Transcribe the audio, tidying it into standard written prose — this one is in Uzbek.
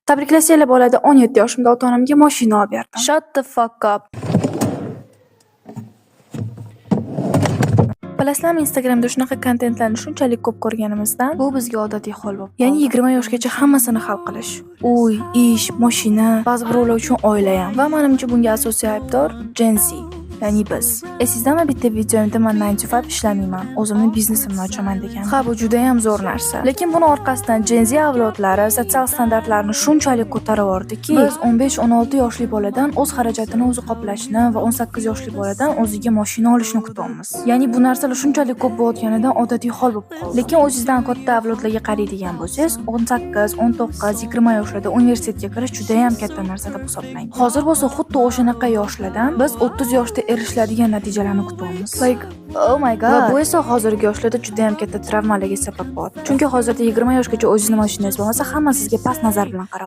Tabriklasanglar bo'ladi, 17 yoshimda ota-onamga mashina olib berdim. Shut the fuck up. Bilasizlarmi, Instagramda shunaqa kontentlarni shunchalik ko'p ko'rganimizdan bu bizga odatiy hol bo'lib qoldi. Ya'ni 20 yoshgacha hammasini hal qilish. Uy, ish, mashina, ba'zi birovlar uchun oila ham. Va menimcha bunga asosiy aybdor Gen Z. Ya'ni biz. Esingizda bitta videomda men 9 to 5 ishlamayman, o'zimning biznesimni ochaman degan. Ha, bu juda ham zo'r narsa. Lekin buni orqasidan Gen Z avlodlari sotsial standartlarni shunchalik ko'tarib yubordiki, biz 15-16 yoshli boladan o'z xarajatini o'zi qoplashni va 18 yoshli boladan o'ziga mashina olishni kutyapmiz. Ya'ni bu narsalar shunchalik ko'p bo'layotganidan odatiy hol bo'lib qoldi. Lekin o'zingizdan katta avlodlarga qaraydigan bo'lsangiz, 18, 19, 20 yoshlarda universitetga kirish juda ham katta narsa deb hisoblang. Hozir bo'lsa xuddi o'shanaqa yoshlardan biz 30 yoshda erishiladigan natijalarni kutyapmiz. Like, oh my god. Va bu esa hozirgi yoshlarda juda ham katta travmalarga sabab bo'ladi. Chunki hozirda 20 yoshgacha o'zingiz mashinangiz bo'lmasa, hamma sizga past nazar bilan qarab